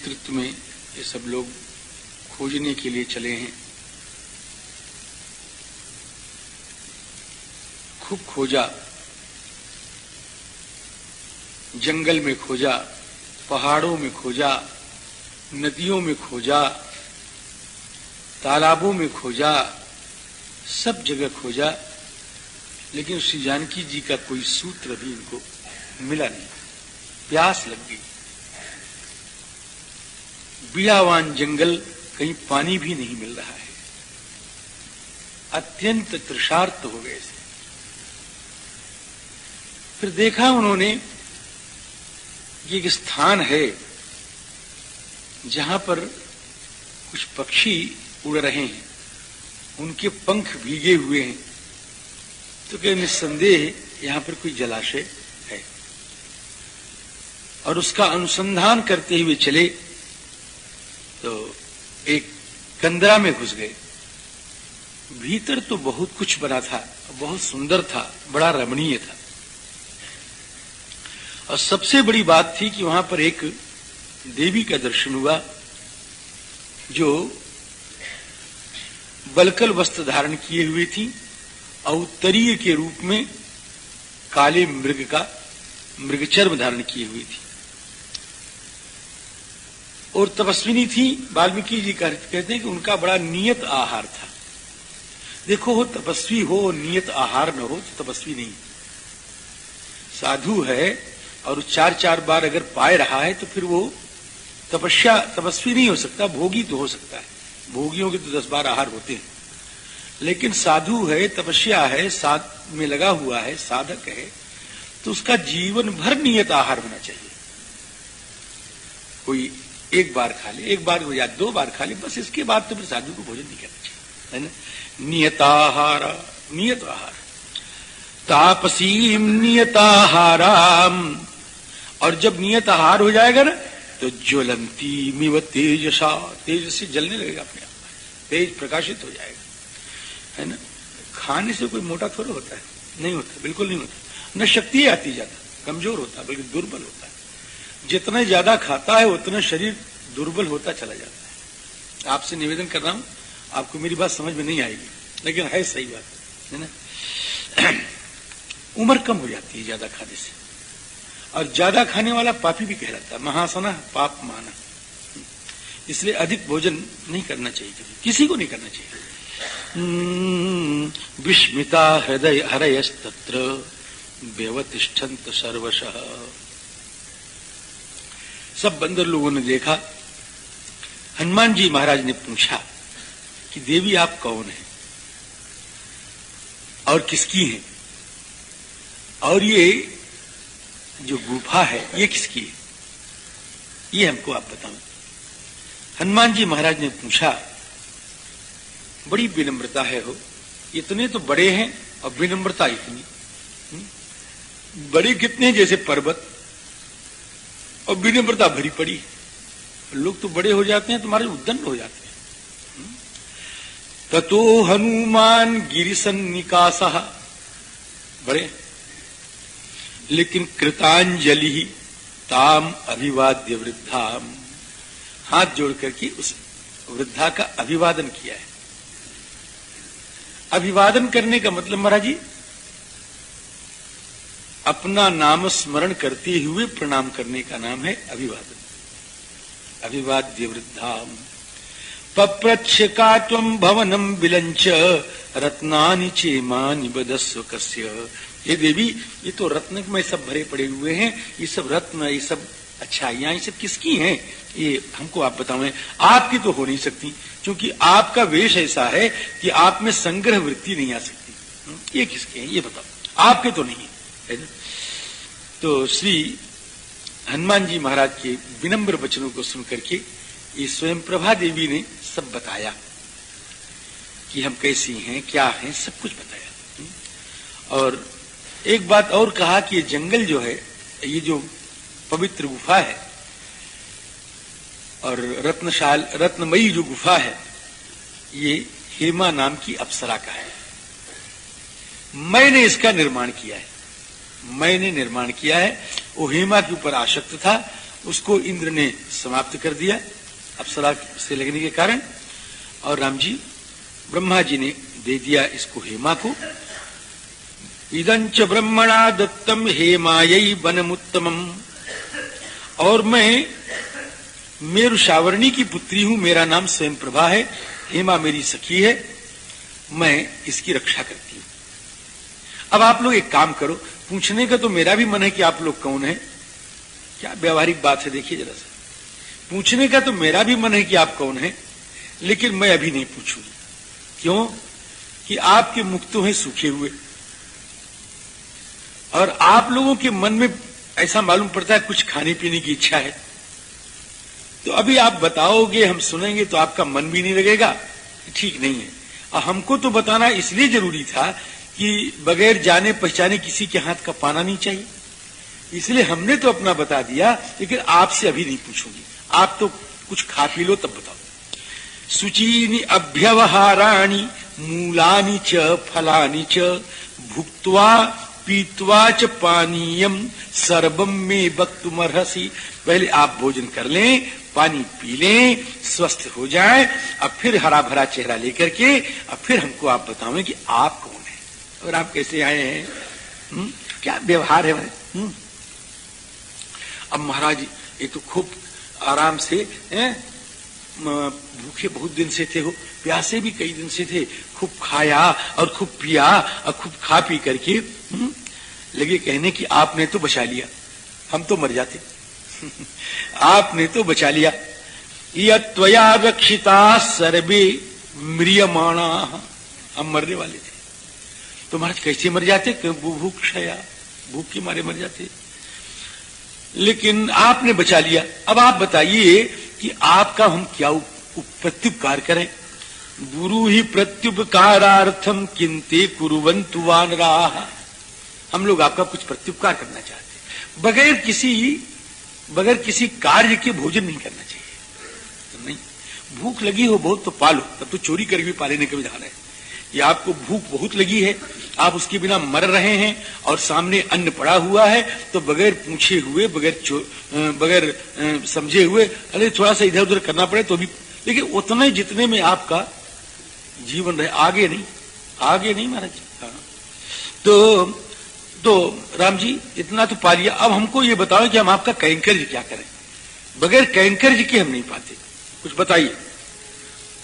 नेतृत्व में ये सब लोग खोजने के लिए चले हैं। खूब खोजा, जंगल में खोजा, पहाड़ों में खोजा, नदियों में खोजा, तालाबों में खोजा, सब जगह खोजा, लेकिन श्री जानकी जी का कोई सूत्र भी इनको मिला नहीं। प्यास लग गई। बीड़ावान जंगल, कहीं पानी भी नहीं मिल रहा है। अत्यंत तृषार्त हो गए थे। फिर देखा उन्होंने कि एक स्थान है जहां पर कुछ पक्षी उड़ रहे हैं, उनके पंख भीगे हुए हैं। तो क्या निस्संदेह यहां पर कोई जलाशय है, और उसका अनुसंधान करते हुए चले तो एक कंदरा में घुस गए। भीतर तो बहुत कुछ बना था, बहुत सुंदर था, बड़ा रमणीय था, और सबसे बड़ी बात थी कि वहां पर एक देवी का दर्शन हुआ जो बलकल वस्त्र धारण किए हुए थी और उत्तरीय के रूप में काले मृगचर्म धारण किए हुई थी, और तपस्विनी थी। वाल्मीकि जी कहते हैं कि उनका बड़ा नियत आहार था। देखो, हो तपस्वी हो और नियत आहार न हो तो तपस्वी नहीं। साधु है और 4-4 बार अगर पाए रहा है तो फिर वो तपस्वी नहीं हो सकता, भोगी तो हो सकता है। भोगियों के तो 10 बार आहार होते हैं, लेकिन साधु है, तपस्या है, साध में लगा हुआ है, साधक है, तो उसका जीवन भर नियत आहार होना चाहिए। कोई 1 बार खा ले, 1 बार या 2 बार खा ले, बस। इसके बाद तो फिर साधु को भोजन नहीं करना चाहिए, है ना। नियताहार, नियत आहार। तापसीम नियताहाराम, और जब नियत आहार हो जाएगा ना तो ज्वलंती मिव तेजसा, तेज से जलने लगेगा अपने आप, तेज प्रकाशित हो जाएगा, है ना। खाने से कोई मोटा थोड़ा होता है, नहीं होता, बिल्कुल नहीं होता। न शक्ति आती ज्यादा, कमजोर होता है, बल्कि दुर्बल होता है। जितना ज्यादा खाता है उतना शरीर दुर्बल होता चला जाता है। आपसे निवेदन कर रहा हूं, आपको मेरी बात समझ में नहीं आएगी, लेकिन है सही बात, है ना। उम्र कम हो जाती है ज्यादा खाने से, और ज्यादा खाने वाला पापी भी कहलाता है। महासना पाप माना, इसलिए अधिक भोजन नहीं करना चाहिए, किसी को नहीं करना चाहिए। विस्मिता हृदय हरयस्तत्र व्यवतिष्ठन्त सर्वशः। सब बंदर लोगों ने देखा। हनुमान जी महाराज ने पूछा कि देवी आप कौन हैं और किसकी हैं, और ये जो गुफा है ये किसकी है, ये हमको आप बताओ। हनुमान जी महाराज ने पूछा। बड़ी विनम्रता है हो, इतने तो बड़े हैं और विनम्रता इतनी। बड़े कितने, जैसे पर्वत, और विनम्रता भरी पड़ी है। लोग तो बड़े हो जाते हैं, तुम्हारे उद्दंड हो जाते हैं। ततो हनुमान गिरिसन्निकासः, बड़े, लेकिन कृतांजलि ताम अभिवाद्य वृद्धाम, हाथ जोड़ करके उस वृद्धा का अभिवादन किया है। अभिवादन करने का मतलब महाराज जी, अपना नाम स्मरण करते हुए प्रणाम करने का नाम है अभिवादन। अभिवाद्य वृद्धाम पप्रच्छ का त्वं भवनम विलंच रत्नानि चेमानि बदस्व कस्य। ये देवी, ये तो रत्न में सब भरे पड़े हुए हैं, ये सब रत्न, ये सब अच्छाइयां, ये सब किसकी हैं, ये हमको आप बताएं। आपकी तो हो नहीं सकती, क्योंकि आपका वेश ऐसा है कि आप में संग्रह वृत्ति नहीं आ सकती। ये किसके हैं ये बताओ, आपके तो नहीं है ना। तो श्री हनुमान जी महाराज के विनम्र वचनों को सुनकर के ये स्वयं प्रभा देवी ने सब बताया कि हम कैसी हैं, क्या हैं, सब कुछ बताया। और एक बात और कहा कि ये जंगल जो है, ये जो पवित्र गुफा है और रत्नमयी जो गुफा है, ये हेमा नाम की अप्सरा का है। मैंने इसका निर्माण किया है, मैंने निर्माण किया है। वो हेमा के ऊपर आसक्त था उसको इंद्र ने समाप्त कर दिया अप्सरा से लगने के कारण, और राम जी ब्रह्मा जी ने दे दिया इसको हेमा को। इदंच ब्रह्मणा दत्तम हेमायै वनमुत्तमम्, और मैं मेरुशावर्णी की पुत्री हूं, मेरा नाम स्वयं प्रभा है, हेमा मेरी सखी है, मैं इसकी रक्षा करती हूं। अब आप लोग एक काम करो, पूछने का तो मेरा भी मन है कि आप लोग कौन है, क्या व्यवहारिक बात है, देखिए जरा सा, पूछने का तो मेरा भी मन है कि आप कौन है, लेकिन मैं अभी नहीं पूछूंगी। क्यों? कि आपके मुख तो हैं सूखे हुए, और आप लोगों के मन में ऐसा मालूम पड़ता है कुछ खाने पीने की इच्छा है, तो अभी आप बताओगे, हम सुनेंगे तो आपका मन भी नहीं लगेगा, ठीक नहीं है। और हमको तो बताना इसलिए जरूरी था कि बगैर जाने पहचाने किसी के हाथ का पाना नहीं चाहिए, इसलिए हमने तो अपना बता दिया, लेकिन आपसे अभी नहीं पूछूंगी, आप तो कुछ खा पी लो तब बताओ। शुचीनि अभ्यवहाराणि मूलानि च फलानि च भुक्त्वा पीत्वा च पानीयम सर्वम में वक्तुमर्हसि। पहले आप भोजन कर लें, पानी पी लें, स्वस्थ हो जाएं, अब फिर हरा भरा चेहरा लेकर के अब फिर हमको आप बताओगे कि आप कौन है और आप कैसे आए हैं, क्या व्यवहार है भाई। अब महाराज ये तो खूब आराम से भूखे बहुत दिन से थे, हो प्यासे भी कई दिन से थे, खूब खाया और खूब पिया और खूब खा पी करके लगे कहने कि आपने तो बचा लिया, हम तो मर जाते आपने तो बचा लिया। यत्वया रक्षिता सर्वे म्रियमाणा, हम मरने वाले थे, तो महाराज कैसे मर जाते, बुभुक्षया, भूख के मारे मर जाते, लेकिन आपने बचा लिया। अब आप बताइए कि आपका हम क्या प्रत्युपकार करें। गुरु ही प्रत्युपकारार्थम किंते कुर्वन्तु वानराः, हम लोग आपका कुछ प्रत्युपकार करना चाहते हैं, बगैर किसी कार्य के भोजन नहीं करना चाहिए। तो नहीं, भूख लगी हो बहुत तो पालो, तब तो चोरी करके भी पालेने का विधान है। ये आपको भूख बहुत लगी है, आप उसके बिना मर रहे हैं और सामने अन्न पड़ा हुआ है, तो बगैर पूछे हुए, बगैर समझे हुए, अरे थोड़ा सा इधर उधर करना पड़े तो भी, लेकिन उतने जितने में आपका जीवन रहे, आगे नहीं महाराज। हाँ, तो राम जी इतना तो पा लिया, अब हमको ये बताओ कि हम आपका कैंकर्य क्या करें, बगैर कैंकर्य के हम नहीं पाते, कुछ बताइए।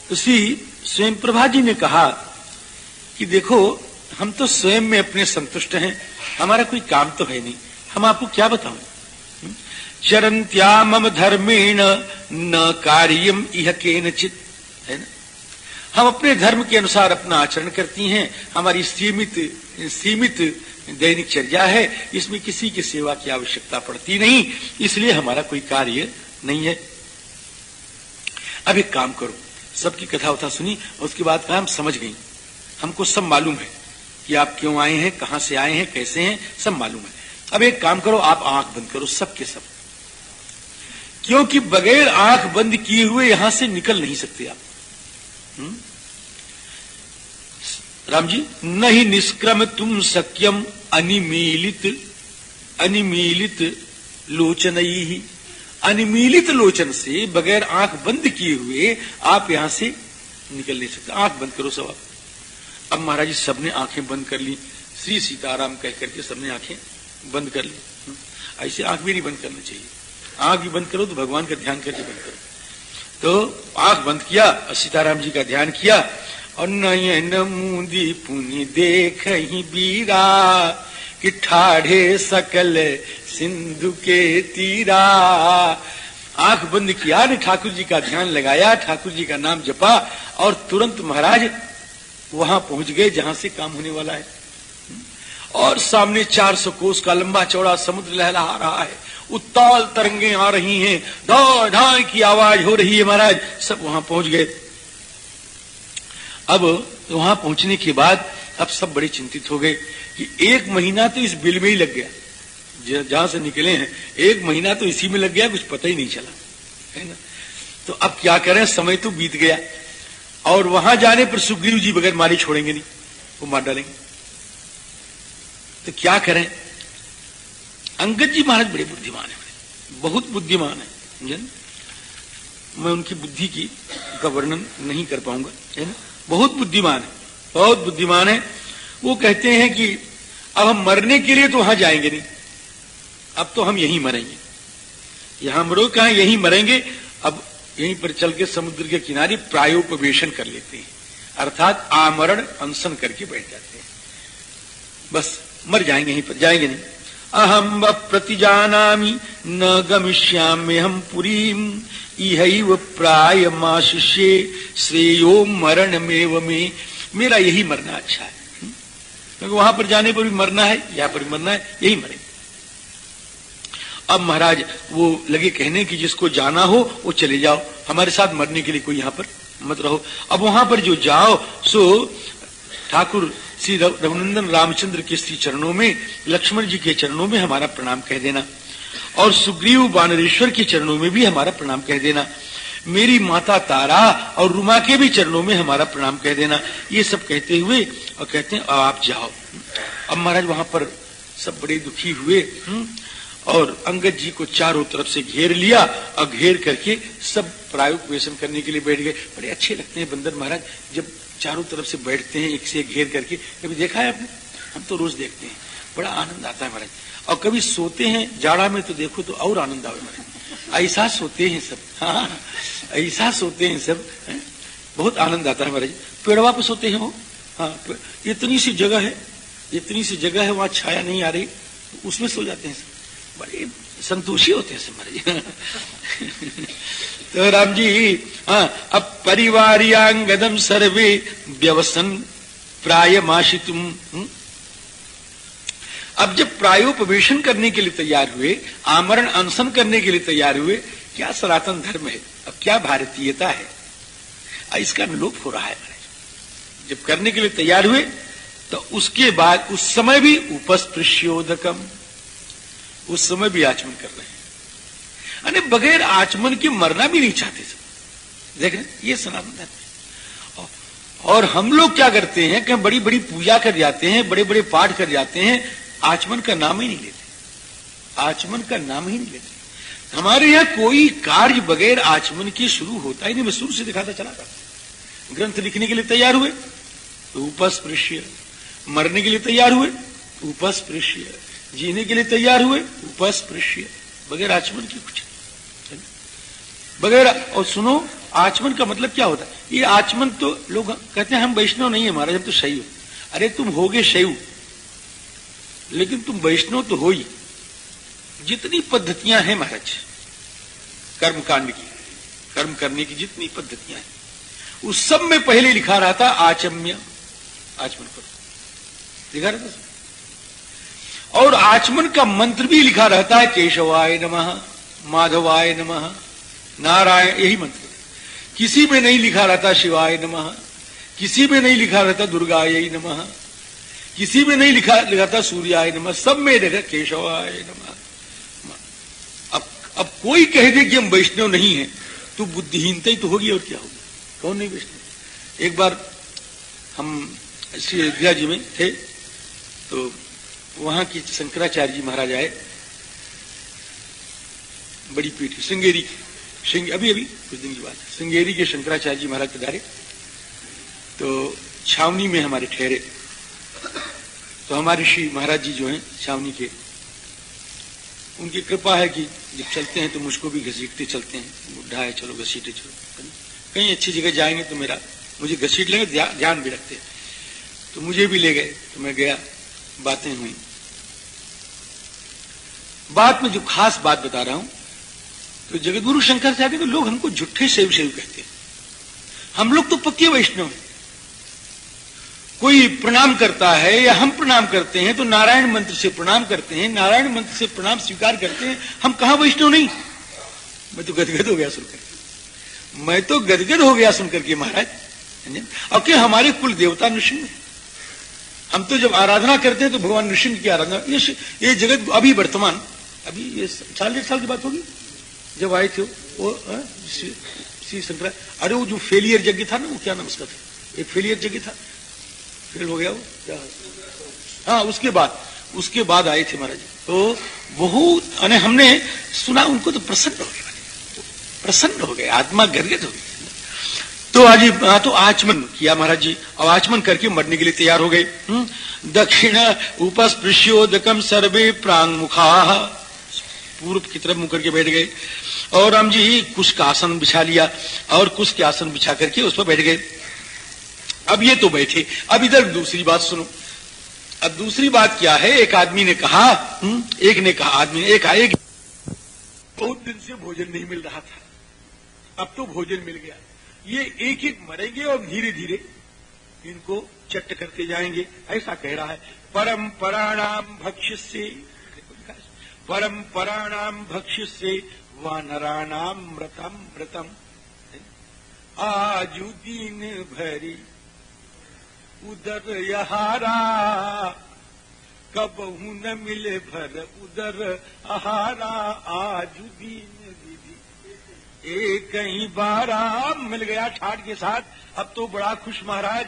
तो श्री स्वयं प्रभा जी ने कहा कि देखो हम तो स्वयं में अपने संतुष्ट हैं, हमारा कोई काम तो है नहीं, हम आपको क्या बताएं। चरन्त्या मम धर्मेण न कार्यम इह केनचित्, है ना, हम अपने धर्म के अनुसार अपना आचरण करती हैं, हमारी सीमित दैनिक चर्या है, इसमें किसी की सेवा की आवश्यकता पड़ती नहीं, इसलिए हमारा कोई कार्य नहीं है। अब एक काम करो, सबकी कथा उथा सुनी, उसके बाद कहा हम समझ गई, हमको सब मालूम है कि आप क्यों आए हैं, कहां से आए हैं, कैसे हैं, सब मालूम है। अब एक काम करो, आप आंख बंद करो, सबके सब, क्योंकि बगैर आंख बंद किए हुए यहां से निकल नहीं सकते आप। राम जी, नहीं निष्क्रम तुम सक्यम अनिमीलित लोचनई, अनिमीलित लोचन से, बगैर आंख बंद किए हुए आप यहां से निकल नहीं सकते। आंख बंद करो सब। अब महाराज जी सबने आंखें बंद कर ली, श्री सीताराम कह करके सबने आंखें बंद कर ली। ऐसे आंख भी नहीं बंद करना चाहिए, आंख भी बंद करो तो भगवान का ध्यान करके बंद करो। तो आंख बंद किया और सीताराम जी का ध्यान किया, और नयन मूंदी पुनि देख ही बीरा कि ठाढ़े सकल सिंधु के तीरा। आंख बंद किया ने ठाकुर जी का ध्यान लगाया, ठाकुर जी का नाम जपा, और तुरंत महाराज वहां पहुंच गए जहां से काम होने वाला है। और सामने 400 कोस का लंबा चौड़ा समुद्र लहला रहा है, उत्ताल तरंगे आ रही हैं, ढाई ढाई की आवाज हो रही है। महाराज सब वहां पहुंच गए। अब वहां पहुंचने के बाद अब सब बड़े चिंतित हो गए कि 1 महीना तो इस बिल में ही लग गया, जहां से निकले हैं 1 महीना तो इसी में लग गया, कुछ पता ही नहीं चला, है ना। तो अब क्या करें, समय तो बीत गया, और वहां जाने पर सुग्रीव जी बगैर मारे छोड़ेंगे नहीं, वो मार डालेंगे। तो क्या करें। अंगद जी महाराज बड़े बुद्धिमान है, बहुत बुद्धिमान है, समझे? मैं उनकी बुद्धि की का वर्णन नहीं कर पाऊंगा, है ना? बहुत बुद्धिमान है, बहुत बुद्धिमान है। वो कहते हैं कि अब हम मरने के लिए तो वहां जाएंगे नहीं, अब तो हम यहीं मरेंगे। यहां मरो कहां, यहीं मरेंगे। अब यहीं पर चल के समुद्र के किनारे प्रायोपवेशन कर लेते हैं, अर्थात आमरण अनशन करके बैठ जाते हैं। बस मर जाएंगे, यहीं पर जाएंगे नहीं। अहम व प्रतिजानामि न गमिष्यामि हम पुरीम इहैव प्रायमाशिष्ये श्रेयो मरणमेव मे। मेरा यही मरना अच्छा है, क्योंकि वहां पर जाने पर भी मरना है, यहां पर भी मरना है, यही मरेंगे। अब महाराज वो लगे कहने की जिसको जाना हो वो चले जाओ, हमारे साथ मरने के लिए कोई यहां पर मत रहो। अब वहां पर जो जाओ सो ठाकुर श्री रघुनंदन रामचंद्र के श्री चरणों में, लक्ष्मण जी के चरणों में हमारा प्रणाम कह देना, और सुग्रीव वानरेश्वर के चरणों में भी हमारा प्रणाम कह देना, मेरी माता तारा और रुमा के भी चरणों में हमारा प्रणाम कह देना। ये सब कहते हुए और कहते हैं आप जाओ। अब महाराज वहां पर सब बड़े दुखी हुए और अंगद जी को चारों तरफ से घेर लिया और घेर करके सब प्रायोपवेशन करने के लिए बैठ गए। बड़े अच्छे लगते हैं बंदर महाराज जब चारों तरफ से बैठते हैं एक से एक घेर करके। कभी देखा है आपने? हम तो रोज देखते हैं, बड़ा आनंद आता है महाराज। और कभी सोते हैं जाड़ा में तो देखो तो और आनंद आवे महाराज, ऐसा सोते हैं सब। हाँ, ऐसा सोते हैं सब, बहुत आनंद आता है महाराज। पेड़वा पे सोते हैं वो, हाँ, इतनी सी जगह है, इतनी सी जगह है, वहां छाया नहीं आ रही, उसमें सो जाते हैं सब, बड़े संतोषी होते हैं सब महाराज। तो राम जी, हाँ, अब परिवारियांगदम सर्वे व्यवसन प्रायमाशितुम। अब जब प्रायोपवेशन करने के लिए तैयार हुए, आमरण अनशन करने के लिए तैयार हुए, क्या सनातन धर्म है, अब क्या भारतीयता है, इसका लोप हो रहा है। जब करने के लिए तैयार हुए तो उसके बाद उस समय भी उपस्पृश्योदकम, उस समय भी आचमन कर रहे हैं, अरे बगैर आचमन के मरना भी नहीं चाहते सब। देख रहे, ये सनातन धर्म है। और हम लोग क्या करते हैं कि बड़ी बड़ी पूजा कर जाते हैं, बड़े बड़े पाठ कर जाते हैं, आचमन का नाम ही नहीं लेते, आचमन का नाम ही नहीं लेते। हमारे यहाँ कोई कार्य बगैर आचमन के शुरू होता ही नहीं। मैं शुरू से दिखाता चला था, ग्रंथ लिखने के लिए तैयार हुए तो उपस्पृश्य, मरने के लिए तैयार हुए उपस्पृश्य, जीने के लिए तैयार हुए उपस्पृश्य, बगैर आचमन के कुछ बगैर। और सुनो, आचमन का मतलब क्या होता है? ये आचमन तो लोग कहते हैं हम वैष्णव नहीं है महाराज, हम तो शैव। अरे तुम होगे शैव, लेकिन तुम वैष्णव तो हो ही। जितनी पद्धतियां हैं महाराज कर्म कांड की, कर्म करने की जितनी पद्धतियां हैं, उस सब में पहले लिखा रहा था आचम्य, आचमन करो, लिखा रहता था। और आचमन का मंत्र भी लिखा रहता है, केशवाय नमः, माधवाय नमः, नारायण, यही मंत्र। किसी में नहीं लिखा रहता शिवाय नमः, किसी में नहीं लिखा रहता दुर्गाय नमः, किसी में नहीं लिखा था सूर्याय नमः, सब में लिखा केशवाय नमः। अब कोई कह दे कि हम वैष्णव नहीं है तो बुद्धिहीनता ही तो होगी, और क्या होगी, कौन नहीं वैष्णव। एक बार हम श्री अयोध्या जी में थे तो वहां की शंकराचार्य जी महाराज आए, बड़ी पीठ श्रृंगेरी की, अभी कुछ दिन की बात है, श्रृंगेरी के शंकराचार्य जी महाराज पधारे तो छावनी में हमारे ठहरे। तो हमारे श्री महाराज जी जो हैं छावनी के, उनकी कृपा है कि जब चलते हैं तो मुझको भी घसीटते चलते हैं, बुढ़ा है चलो घसीटे चलो, कहीं अच्छी जगह जाएंगे तो मुझे घसीट लेंगे, ध्यान भी रखते हैं। तो मुझे भी ले गए, तो मैं गया, बातें हुई। बात में जो खास बात बता रहा हूं, तो जगतगुरु शंकराचार्य तो लोग हमको झूठे शैव कहते हैं, हम लोग तो पक्के वैष्णव हैं। कोई प्रणाम करता है या हम प्रणाम करते हैं तो नारायण मंत्र से प्रणाम करते हैं, नारायण मंत्र से प्रणाम स्वीकार करते हैं, हम कहां वैष्णव नहीं। मैं तो गदगद हो गया सुनकर, मैं तो गदगद हो गया सुनकर के महाराज। और क्या हमारे कुल देवता नृसिंह है, हम तो जब आराधना करते हैं तो भगवान नृसिंह की आराधना। ये जगत अभी वर्तमान, अभी ये 40 साल की बात होगी जब आए थे वो श्री शंकर। अरे वो जो फेलियर यज्ञ था ना, वो क्या नाम उसका था, एक फेलियर यज्ञ था, फेल हो गया वो क्या, हाँ उसके बाद उसके बाद आए थे महाराज। तो बहुत हमने सुना, उनको तो प्रसन्न हो गए, आत्मा गदगद हो गई। तो आज तो आचमन किया महाराज जी, और आचमन करके मरने के लिए तैयार हो गए। दक्षिण उपस्पृश्योदकम सर्वे प्रांग मुखा, पूर्व की तरफ मुंह करके बैठ गए। और राम जी कुश का आसन बिछा लिया, और कुश के आसन बिछा करके उस पर बैठ गए। अब ये तो बैठे, अब इधर दूसरी बात सुनो। अब दूसरी बात क्या है, एक आदमी ने कहा, एक ने कहा, आदमी ने एक आए, बहुत दिन से भोजन नहीं मिल रहा था, अब तो भोजन मिल गया, ये एक एक मरेंगे और धीरे धीरे इनको चट्ट करते जाएंगे, ऐसा कह रहा है। परंपराणाम भक्ष्यसे, परंपराणाम भक्ष्यसे वानराणाम मृतम मृतम, आजु दिन भरी उदर यहारा, कबहू न मिले भर उदर आहारा, आजु दिन एक ही बारा मिल गया ठाट के साथ। अब तो बड़ा खुश महाराज,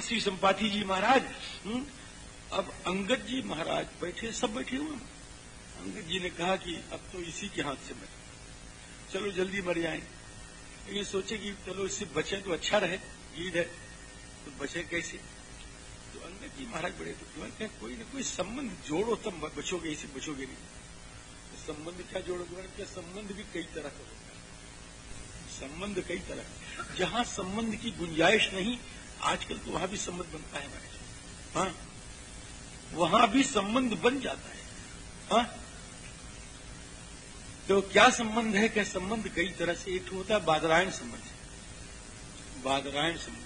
श्री संपाति जी महाराज। अब अंगद जी महाराज बैठे, सब बैठे हुए। अंगद जी ने कहा कि अब तो इसी के हाथ से मर, चलो जल्दी मर जाएं। ये सोचे कि चलो इससे बचे तो अच्छा रहे, ईद है तो बचे कैसे। तो अंगद जी महाराज बड़े दुखी, कोई न कोई संबंध जोड़ो तब बचोगे, इसे बचोगे नहीं। तो संबंध क्या जोड़ोगे, क्या संबंध भी कई तरह का होता है, संबंध कई तरह। जहां संबंध की गुंजाइश नहीं, आजकल तो वहां भी संबंध बनता है महाराज। हाँ, वहां भी संबंध बन जाता है। हाँ, तो क्या संबंध है, क्या संबंध कई तरह से। एक होता है बादरायण संबंध, बादरायण संबंध,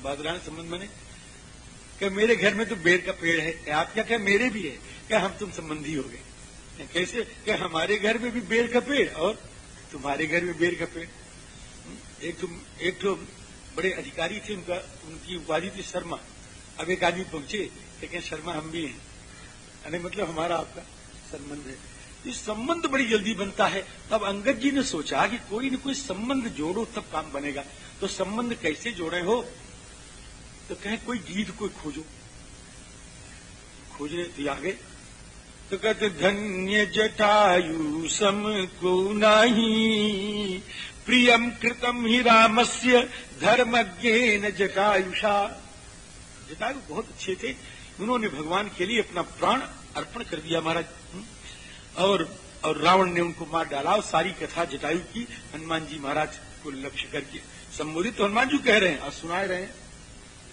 बादरायण संबंध माने क्या मेरे घर में तो बेर का पेड़ है, क्या आप क्या मेरे भी है, क्या हम तुम संबंधी हो गए। कैसे, क्या हमारे घर में भी बेर का पेड़ और तुम्हारे घर में बेर का पेड़। एक तो बड़े अधिकारी थे, उनकी उपाधि थी शर्मा। अब एक आदमी पहुंचे, लेकिन शर्मा हम भी हैं, अरे मतलब हमारा आपका संबंध है। इस संबंध बड़ी जल्दी बनता है। तब अंगद जी ने सोचा कि कोई न कोई संबंध जोड़ो तब काम बनेगा। तो संबंध कैसे जोड़े हो, तो कहे कोई गीत कोई खोजो, खोजने तो आ गए। तो कहते धन्य जटायु सम को नहीं, प्रियम कृतम ही रामस्य धर्मज्ञेन जटायुषा। जटायु बहुत अच्छे थे, उन्होंने भगवान के लिए अपना प्राण अर्पण कर दिया महाराज। और रावण ने उनको मार डाला। और सारी कथा जटायु की हनुमान जी महाराज को लक्ष्य करके संबोधित तो हनुमान जी कह रहे हैं और सुनाए रहे हैं,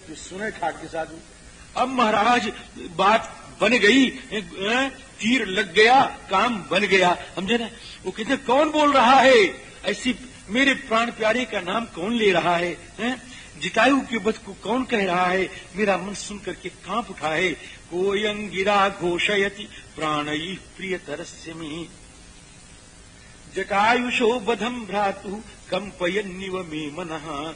तो सुने ठाट के साथ। अब महाराज बात बन गई, तीर लग गया, काम बन गया, समझे ना। वो कहते कौन बोल रहा है ऐसी, मेरे प्राण प्यारे का नाम कौन ले रहा है, जटायु के वध को कौन कह रहा है। मेरा मन सुन करके कांप उठा है। कोयंगिरा घोषयति प्राणई प्रियतरस्य में, जटायुषो बधम भ्रातु कंपयन्निव मे मनः।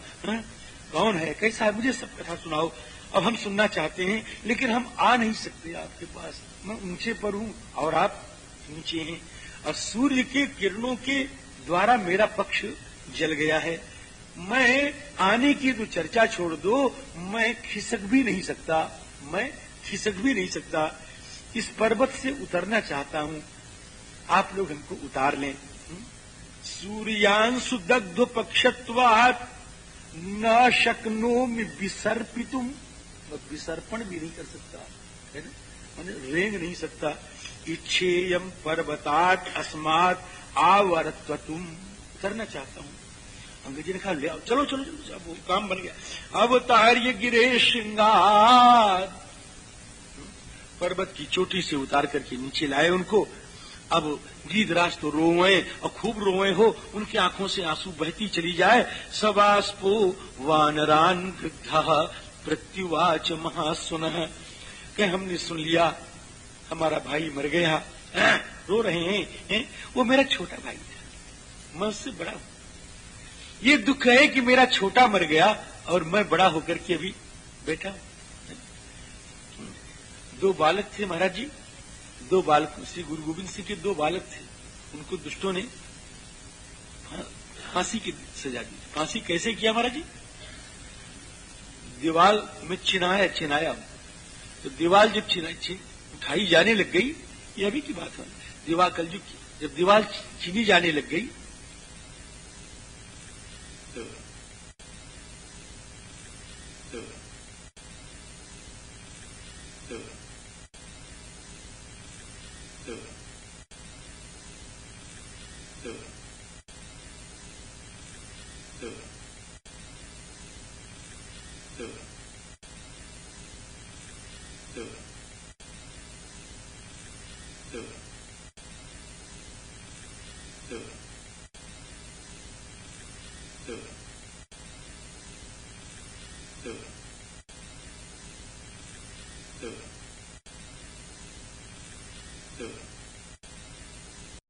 कौन है, कैसा है, मुझे सब कथा सुनाओ। अब हम सुनना चाहते हैं, लेकिन हम आ नहीं सकते आपके पास। मैं ऊंचे पर हूं और आप नीचे हैं, और सूर्य के किरणों के द्वारा मेरा पक्ष जल गया है। मैं आने की तो चर्चा छोड़ दो, मैं खिसक भी नहीं सकता, मैं खिसक भी नहीं सकता। इस पर्वत से उतरना चाहता हूं, आप लोग हमको उतार लें। सूर्यांशु दग्ध पक्षत्वात् न शक्नोमि विसर्पितुम, मैं विसर्पण भी नहीं कर सकता, है ना, मैंने रेंग नहीं सकता। इच्छेयम पर्वतात् अस्मात् आवर्ततुम, उतरना चाहता हूं। अंग्रेजी ने कहा ले आओ, चलो चलो चलो, अब काम बन गया। अवतार्य गिरे श्रृंगार, पर्वत की चोटी से उतार करके नीचे लाए उनको। अब गीधराज तो रोए और खूब रोए हो, उनकी आंखों से आंसू बहती चली जाए। सबास्पो वानरान वृद्धा प्रत्युवाच महासुनः, कि हमने सुन लिया हमारा भाई मर गया, रो रहे हैं। वो मेरा छोटा भाई था, मैं उससे बड़ा हूं। ये दुख है कि मेरा छोटा मर गया और मैं बड़ा होकर के अभी बैठा हूं। दो बालक थे महाराज जी, दो बालक, श्री गुरु गोविंद सिंह के दो बालक थे, उनको दुष्टों ने फांसी की सजा दी। फांसी कैसे किया महाराज जी, दीवाल में चिनाया, तो दीवाल जब खाई जाने लग गई, ये अभी की बात है, दीवार कलयुग की, जब दीवार छीनी जाने लग गई तो, तो, तो, तो, तो, तो, तो, तो